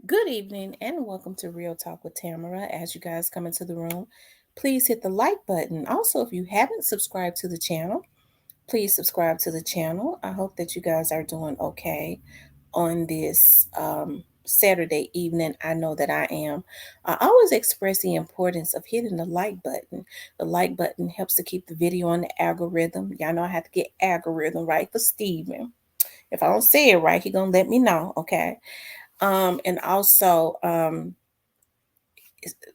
Good evening and welcome to Real Talk with Tamara. As you guys come into the room, please hit the like button. Also, if you haven't subscribed to the channel, please subscribe to the channel. I hope that you guys are doing okay on this Saturday evening. I know that I am. I always express the importance of hitting the like button. The like button helps to keep the video on the algorithm. Y'all know I have to get algorithm right for Steven. If I don't say it right, he gonna let me know, okay? And also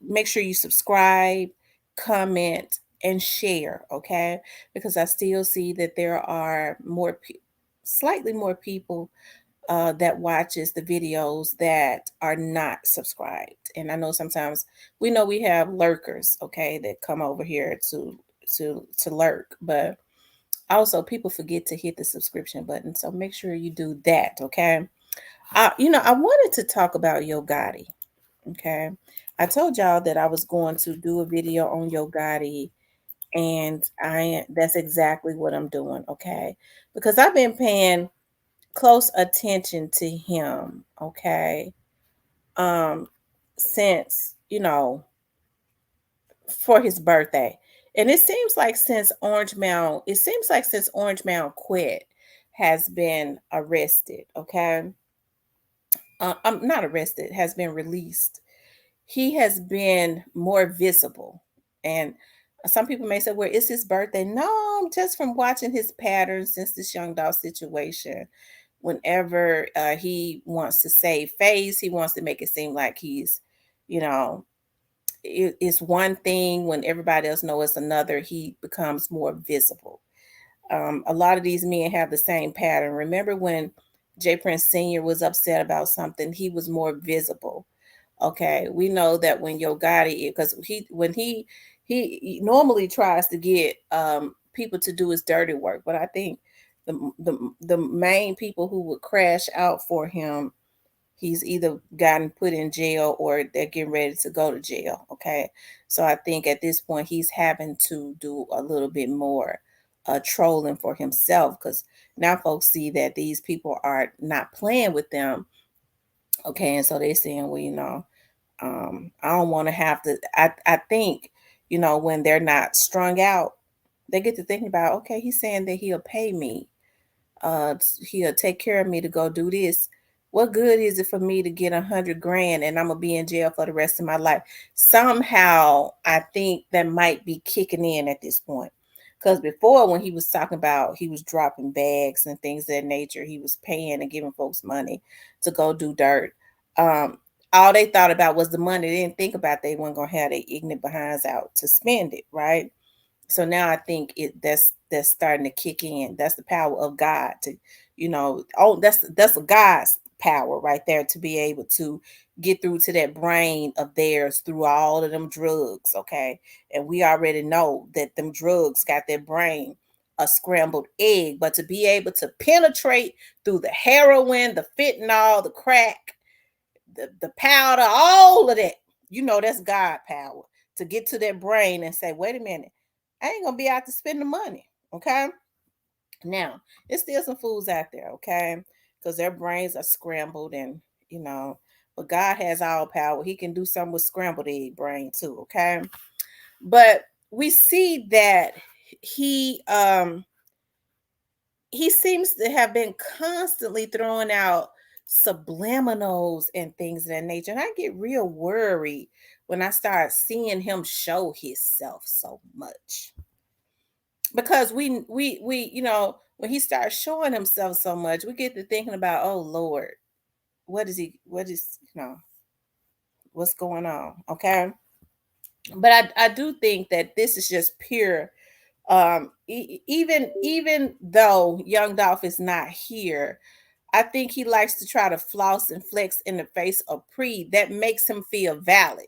make sure you subscribe, comment, and share, okay? Because I still see that there are slightly more people that watches the videos that are not subscribed. And I know sometimes we know we have lurkers, okay, that come over here to lurk, but also people forget to hit the subscription button. So make sure you do that, okay? I wanted to talk about Yo Gotti. Okay. I told y'all that I was going to do a video on Yo Gotti, and that's exactly what I'm doing, okay? Because I've been paying close attention to him, okay? Um since, for his birthday. And it seems like since Orange Mound quit has been arrested, okay? I'm not arrested, has been released. He has been more visible. And some people may say, well, it's his birthday. No, just from watching his patterns since this young dog situation, whenever he wants to save face, he wants to make it seem like he's, you know, it's one thing when everybody else knows it's another, he becomes more visible. A lot of these men have the same pattern. Remember when J Prince Sr. was upset about something, he was more visible. Okay, we know that when Yo Gotti, because he normally tries to get people to do his dirty work, but I think the main people who would crash out for him, he's either gotten put in jail or they're getting ready to go to jail. Okay, so I think at this point he's having to do a little bit more trolling for himself because now folks see that these people are not playing with them. Okay, and so they're saying, well, I don't want to have to. I think, when they're not strung out, they get to thinking about, okay, he's saying that he'll pay me, he'll take care of me to go do this. What good is it for me to get 100 grand and I'm gonna be in jail for the rest of my life? Somehow, I think that might be kicking in at this point. Because before, when he was talking about he was dropping bags and things of that nature, he was paying and giving folks money to go do dirt. Um, all they thought about was the money. They didn't think about they weren't gonna have their ignorant behinds out to spend it, right? So now I think that's starting to kick in. That's the power of God to, that's a God's power right there to be able to get through to that brain of theirs through all of them drugs, okay? And we already know that them drugs got their brain a scrambled egg, but to be able to penetrate through the heroin, the fentanyl, the crack, the powder, all of that, that's God power to get to that brain and say, wait a minute, I ain't gonna be out to spend the money. Okay. Now, it's still some fools out there, okay? Because their brains are scrambled and you know, but God has all power. He can do something with scrambled egg brain too, okay? But we see that he um he seems to have been constantly throwing out subliminals and things of that nature. And I get real worried when I start seeing him show himself so much. Because when he starts showing himself so much, we get to thinking about, oh Lord, what's going on? Okay. But I do think that this is just pure even though Young Dolph is not here, I think he likes to try to floss and flex in the face of Pre. That makes him feel valid.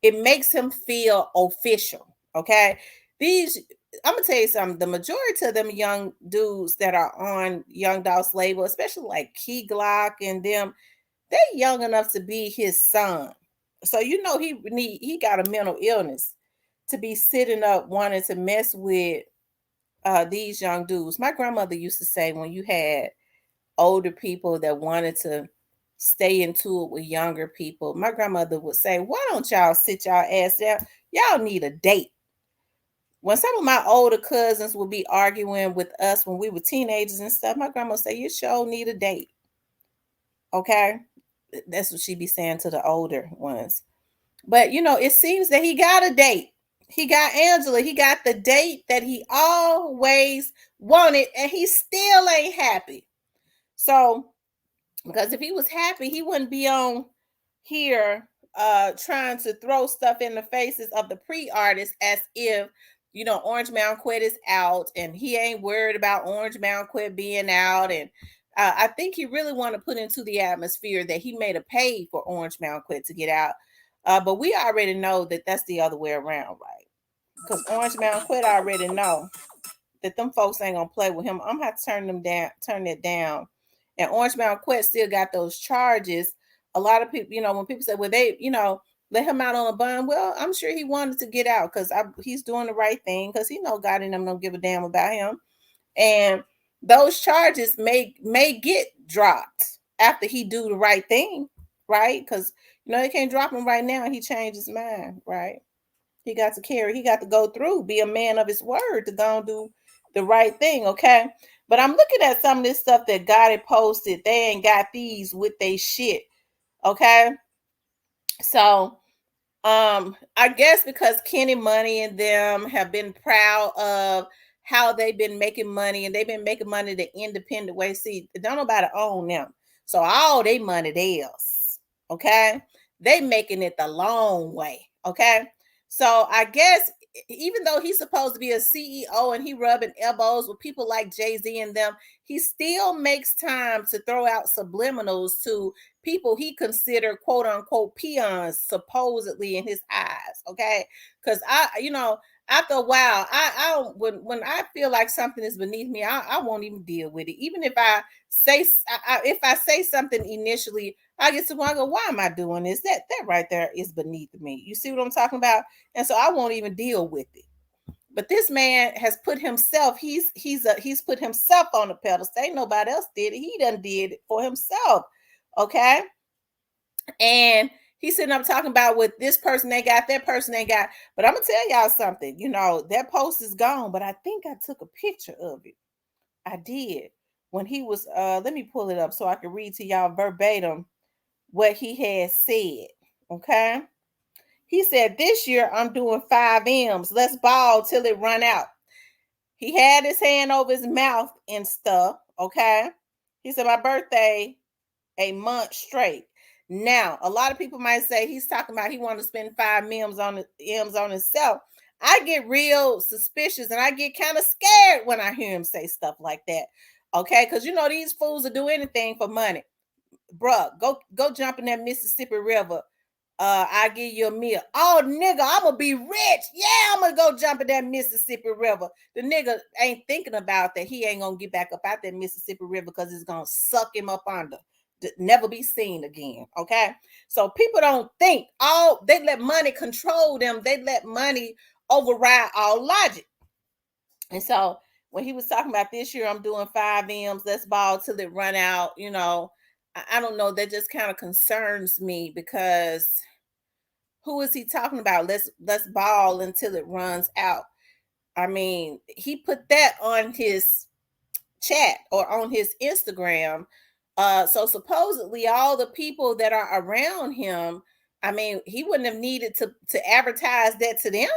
It makes him feel official. Okay. These I'm gonna tell you something. The majority of them young dudes that are on Young Dolph's label, especially like Key Glock and them, they young enough to be his son. So he got a mental illness to be sitting up wanting to mess with these young dudes. My grandmother used to say when you had older people that wanted to stay into it with younger people. My grandmother would say, "Why don't y'all sit y'all ass down? Y'all need a date." When some of my older cousins would be arguing with us when we were teenagers and stuff, my grandma would say, "You sure need a date." Okay. That's what she be saying to the older ones. But it seems that he got a date. He got Angela. He got the date that he always wanted, and he still ain't happy. So, because if he was happy, he wouldn't be on here trying to throw stuff in the faces of the pre-artists as if Orange Mountain Quet is out and he ain't worried about Orange Mountain Quet being out. And I think he really want to put into the atmosphere that he made a pay for Orange Mountain Quet to get out. But we already know that that's the other way around, right? Because Orange Mountain Quet already know that them folks ain't gonna play with him. I'm gonna have to turn it down. And Orange Mountain Quet still got those charges. A lot of people, when people say, well, they, let him out on a bond. Well, I'm sure he wanted to get out because he's doing the right thing because he know God and them don't give a damn about him. And those charges may get dropped after he do the right thing, right? Because they can't drop him right now. He changed his mind, right? He got to go through, be a man of his word to go and do the right thing, okay? But I'm looking at some of this stuff that God had posted. They ain't got these with they shit, okay? So, I guess because Kenny Money and them have been proud of how they've been making money and they've been making money the independent way. See, don't nobody own them. So all they money theirs, okay? They making it the long way, okay? So I guess even though he's supposed to be a CEO and he rubbing elbows with people like Jay-Z and them, he still makes time to throw out subliminals to people he considered quote unquote peons supposedly in his eyes. Okay. Because after a while, I don't when I feel like something is beneath me, I won't even deal with it. Even if if I say something initially, I get to one go, why am I doing this? That right there is beneath me. You see what I'm talking about? And so I won't even deal with it. But this man has put himself, he's put himself on the pedestal. Ain't nobody else did it. He done did it for himself. Okay. And he's sitting up talking about what this person they got, that person they got. But I'm gonna tell y'all something. That post is gone, but I think I took a picture of it. I did when he was let me pull it up so I can read to y'all verbatim what he had said. Okay. He said, "This year I'm doing 5 M's. Let's ball till it run out." He had his hand over his mouth and stuff. Okay. He said, "My birthday, a month straight." Now, a lot of people might say he's talking about he want to spend 5 M's on himself. I get real suspicious and I get kind of scared when I hear him say stuff like that. Okay, because these fools will do anything for money. Bruh, go jump in that Mississippi River. I give you a meal. Oh, nigga, I'm gonna be rich. Yeah, I'm gonna go jump in that Mississippi River. The nigga ain't thinking about that. He ain't gonna get back up out that Mississippi River because it's gonna suck him up under. Never be seen again. Okay. So people don't think. They let money control them. They let money override all logic. And so when he was talking about this year, I'm doing 5 M's, let's ball till it run out. I don't know. That just kind of concerns me because who is he talking about? Let's ball until it runs out. I mean, he put that on his chat or on his Instagram. So supposedly all the people that are around him, I mean, he wouldn't have needed to advertise that to them,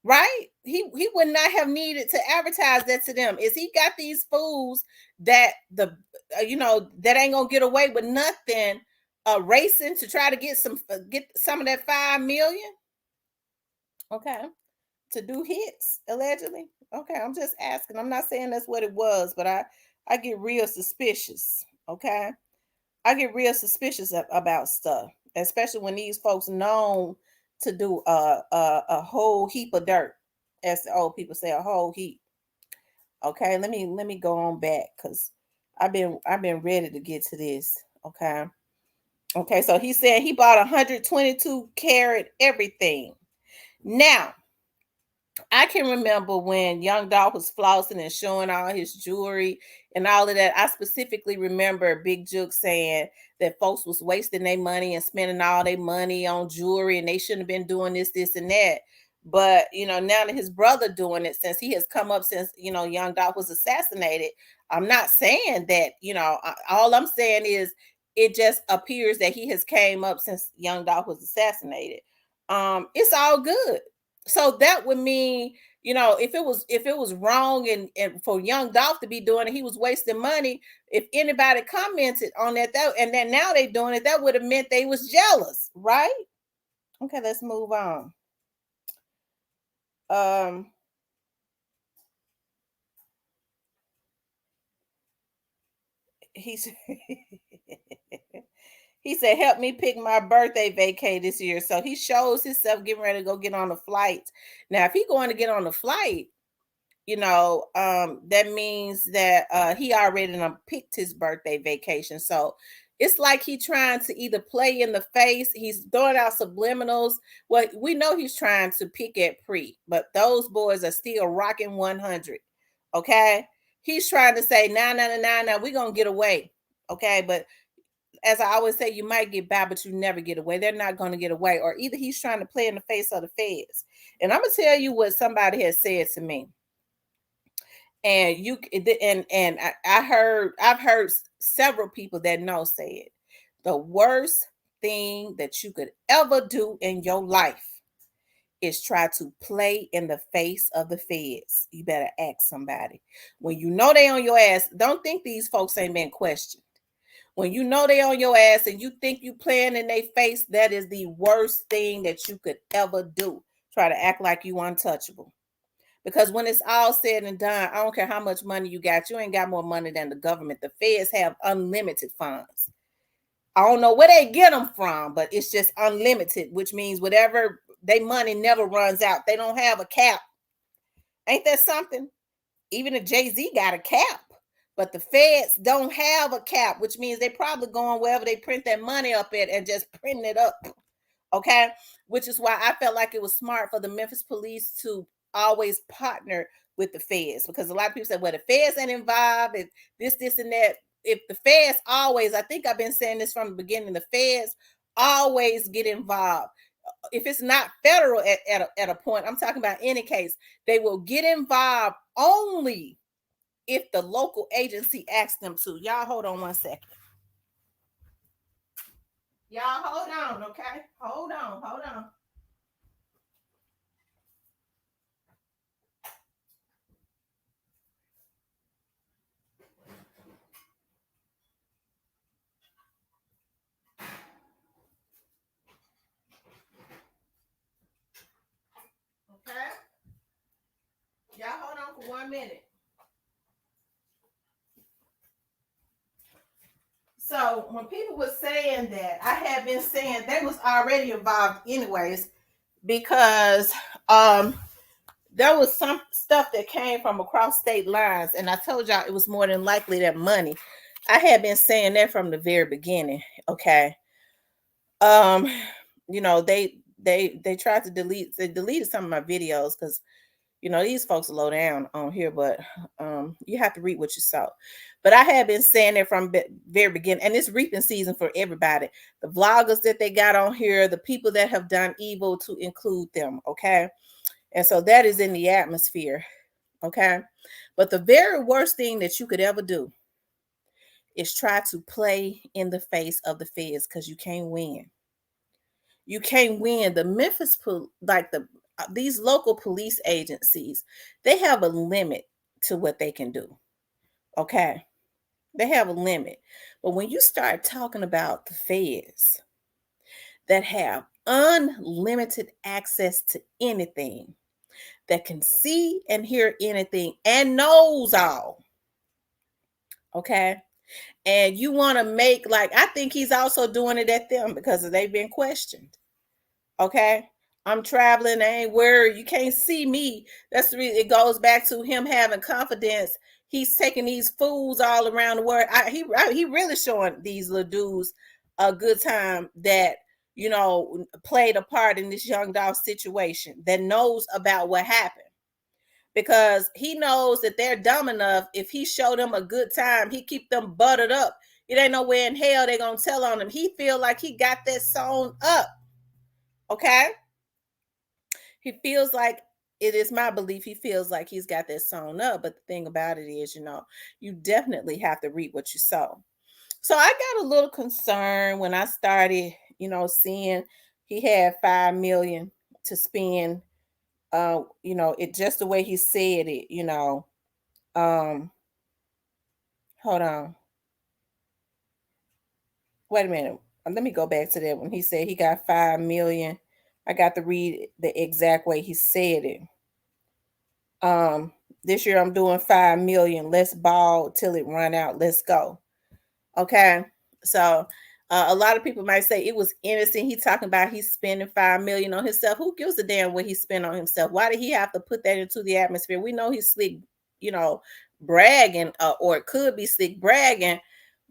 right? He would not have needed to advertise that to them. Is he got these fools that that ain't gonna get away with nothing, racing to try to get some of that 5 million? Okay, to do hits allegedly. Okay, I'm just asking. I'm not saying that's what it was, but I get real suspicious. Okay, I get real suspicious about stuff, especially when these folks known to do a whole heap of dirt, as the old people say, a whole heap. Okay, let me go on back because I've been ready to get to this. Okay. Okay, so he said he bought 122 carat everything. Now, I can remember when Young Dolph was flossing and showing all his jewelry and all of that. I specifically remember Big Juke saying that folks was wasting their money and spending all their money on jewelry and they shouldn't have been doing this, this, and that. But now that his brother doing it, since he has come up since Young Dolph was assassinated, I'm not saying that. All I'm saying is it just appears that he has came up since Young Dolph was assassinated. It's all good. So that would mean, if it was wrong and for Young Dolph to be doing it, he was wasting money. If anybody commented on that and then now they doing it, that would have meant they was jealous, right? Okay, let's move on. Um he said he said, help me pick my birthday vacay this year. So he shows himself getting ready to go get on a flight. Now, if he going to get on a flight, that means that he already done picked his birthday vacation. So it's like he trying to either play in the face, he's throwing out subliminals. Well, we know he's trying to pick at Pre, but those boys are still rocking 100. Okay. He's trying to say, nah, nah, nah, nah, nah, we're gonna get away. Okay, but as I always say, you might get by, but you never get away. They're not going to get away. Or either he's trying to play in the face of the feds. And I'm gonna tell you what somebody has said to me. And I've heard several people that know say it. The worst thing that you could ever do in your life is try to play in the face of the feds. You better ask somebody. When you know they on your ass, don't think these folks ain't been questioned. When you know they on your ass and you think you playing in their face, that is the worst thing that you could ever do. Try to act like you untouchable. Because when it's all said and done, I don't care how much money you got, you ain't got more money than the government. The feds have unlimited funds. I don't know where they get them from, but it's just unlimited, which means whatever they money never runs out. They don't have a cap. Ain't that something? Even if Jay-Z got a cap, but the feds don't have a cap, which means they probably going wherever they print their money up at and just printing it up. Okay, which is why I felt like it was smart for the Memphis police to always partner with the feds, because a lot of people said, well, the feds ain't involved, and this, and that. If the feds always, I think I've been saying this from the beginning, the feds always get involved. If it's not federal at a point, I'm talking about any case, they will get involved only if the local agency asks them to. Y'all hold on one second. Y'all hold on, okay? Hold on. Okay? Y'all hold on for 1 minute. So when people were saying that, I had been saying they was already involved anyways, because there was some stuff that came from across state lines, and I told y'all it was more than likely that money. I had been saying that from the very beginning. Okay. Um, they tried to they deleted some of my videos because these folks are low down on here, but you have to read what you saw. But I have been saying it from very beginning, and it's reaping season for everybody. The vloggers that they got on here, the people that have done evil, to include them, okay? And so that is in the atmosphere, okay? But the very worst thing that you could ever do is try to play in the face of the feds, because you can't win. You can't win. The Memphis, like these local police agencies, they have a limit to what they can do. Okay, they have a limit. But when you start talking about the feds that have unlimited access to anything, that can see and hear anything and knows all, okay, and you want to make, like, I think he's also doing it at them because they've been questioned. Okay, I'm traveling, I ain't worried, you can't see me. That's the reason. It goes back to him having confidence. He's taking these fools all around the world. He really showing these little dudes a good time that played a part in this Young Dolph situation, that knows about what happened. because he knows that they're dumb enough. If he show them a good time, he keep them buttered up. It ain't nowhere in hell they're gonna tell on him. He feel like he got that sewn up. Okay, he feels like, it is my belief, he feels like he's got that sewn up. But the thing about it is, you definitely have to reap what you sow. So I got a little concerned when I started, seeing he had 5 million to spend. It just the way he said it. Um, hold on, wait a minute. Let me go back to that when he said he got 5 million. I got to read the exact way he said it. This year I'm doing 5 million. Let's ball till it run out. Let's go. Okay. So a lot of people might say it was innocent. He talking about he's spending 5 million on himself. Who gives a damn what he spent on himself? Why did he have to put that into the atmosphere? We know he's slick, you know, bragging, or it could be slick bragging.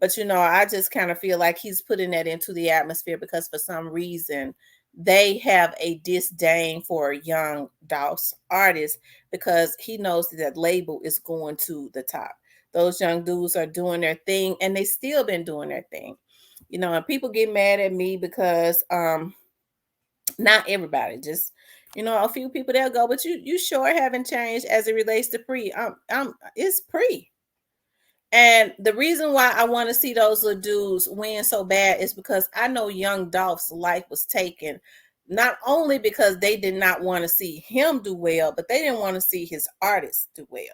But I just kind of feel like he's putting that into the atmosphere because for some reason they have a disdain for young Dolph's artists because he knows that label is going to the top. Those young dudes are doing their thing and they still been doing their thing. And people get mad at me because not everybody, just a few people they'll go, but you sure haven't changed as it relates to pre. It's pre. And the reason why I want to see those little dudes win so bad is because I know young Dolph's life was taken not only because they did not want to see him do well, but they didn't want to see his artists do well.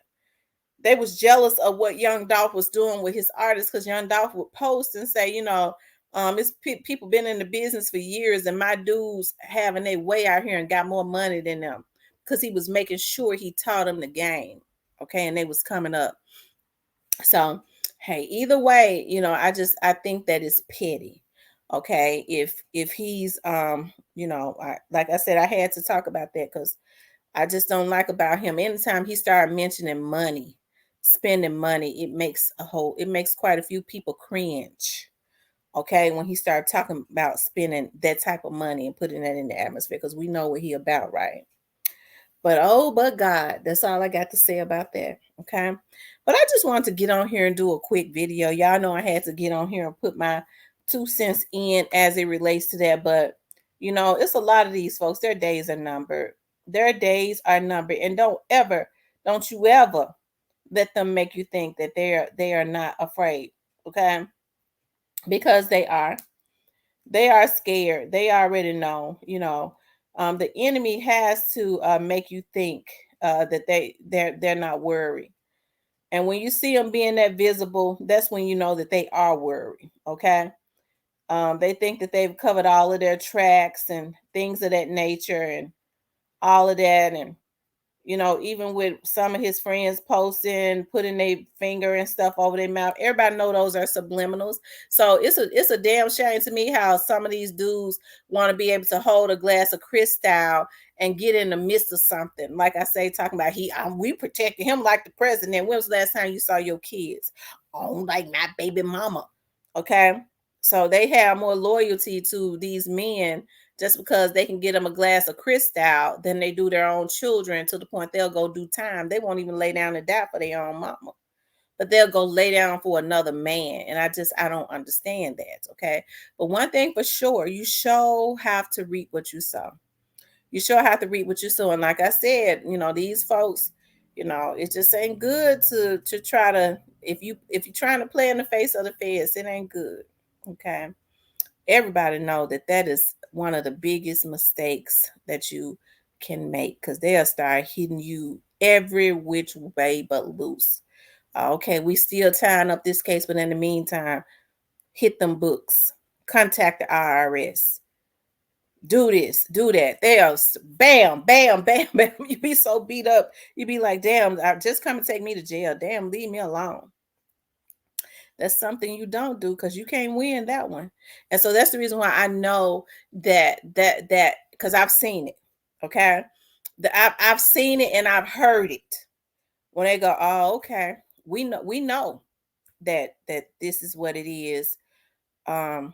They was jealous of what Young Dolph was doing with his artists because Young Dolph would post and say, it's people been in the business for years and my dudes having their way out here and got more money than them because he was making sure he taught them the game. Okay, and they was coming up. So, hey, either way, I think that is petty. Okay, if he's like I said, I had to talk about that because I just don't like about him. Anytime he started mentioning money, spending money, it makes quite a few people cringe. Okay, when he started talking about spending that type of money and putting that in the atmosphere, because we know what he about, right? But oh, but God, that's all I got to say about that. Okay. But I just wanted to get on here and do a quick video. Y'all know I had to get on here and put my 2 cents in as it relates to that. But it's a lot of these folks, their days are numbered. Their days are numbered. And don't you ever let them make you think that they are not afraid. Okay. Because they are. They are scared. They already know. The enemy has to make you think that they're not worried. And when you see them being that visible, that's when you know that they are worried. Okay. They think that they've covered all of their tracks and things of that nature and all of that. And even with some of his friends posting, putting their finger and stuff over their mouth, everybody know those are subliminals. So it's a damn shame to me how some of these dudes want to be able to hold a glass of Cristal and get in the midst of something. Like I say, talking about we protected him like the president. When was the last time you saw your kids? Oh, like my baby mama. Okay. So they have more loyalty to these men just because they can get them a glass of Cristal than they do their own children, to the point they'll go do time. They won't even lay down and die for their own mama, but they'll go lay down for another man. And I don't understand that. Okay. But one thing for sure, you sure have to reap what you sow. You sure have to reap what you sow. And like I said, these folks, it just ain't good to try to, if you're trying to play in the face of the feds, it ain't good. Okay. Everybody know that is one of the biggest mistakes that you can make, because they'll start hitting you every which way but loose. Okay, we still tying up this case, but in the meantime, hit them books, contact the IRS, do this, do that. They'll bam, bam, bam, bam. You be so beat up, you be like, damn, just come and take me to jail. Damn, leave me alone. That's something you don't do because you can't win that one. And so that's the reason why I know that because I've seen it. Okay. I've seen it and I've heard it when they go, oh, okay. We know that this is what it is. But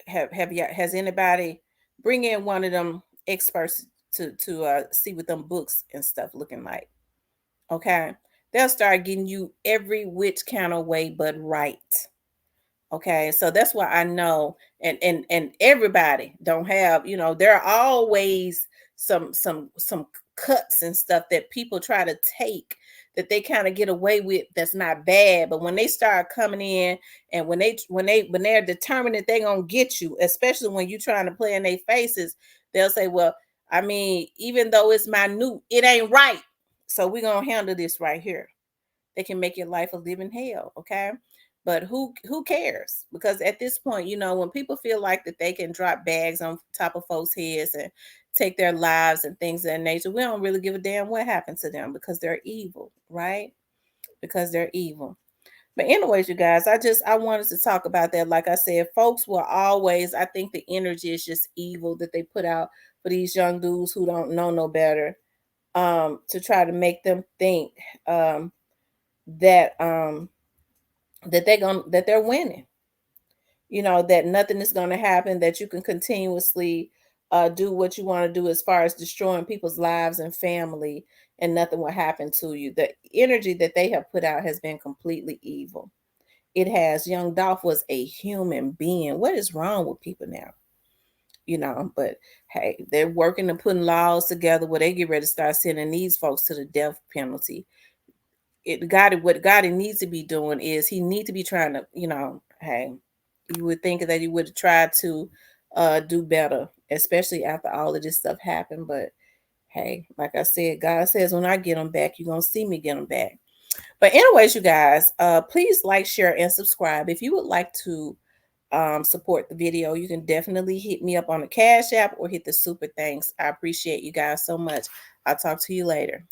has anybody bring in one of them experts to see what them books and stuff looking like. Okay, they'll start getting you every which kind of way but right. Okay, so that's why I know, and everybody don't have, there are always some cuts and stuff that people try to take that they kind of get away with that's not bad, but when they start coming in and when they're determined that they're gonna get you, especially when you're trying to play in their faces, they'll say, well, I mean, even though it's minute, it ain't right. So we're gonna handle this right here. They can make your life a living hell, okay? But who cares? Because at this point, when people feel like that they can drop bags on top of folks' heads and take their lives and things of that nature, we don't really give a damn what happened to them because they're evil, right? Because they're evil. But anyways, you guys, I wanted to talk about that. Like I said, folks will always, I think the energy is just evil that they put out for these young dudes who don't know no better, to try to make them think that that they're winning, that nothing is going to happen, that you can continuously do what you want to do as far as destroying people's lives and family, and nothing will happen to you. The energy that they have put out has been completely evil. It has. Young Dolph was a human being. What is wrong with people now? But hey, they're working and putting laws together where they get ready to start sending these folks to the death penalty. What God needs to be doing is he needs to be trying to, hey, you would think that he would have tried to do better, especially after all of this stuff happened. But hey, like I said, God says when I get them back, you're gonna see me get them back. But anyways, you guys, please like, share, and subscribe. If you would like to support the video, you can definitely hit me up on the Cash App or hit the super thanks. I appreciate you guys so much. I'll talk to you later.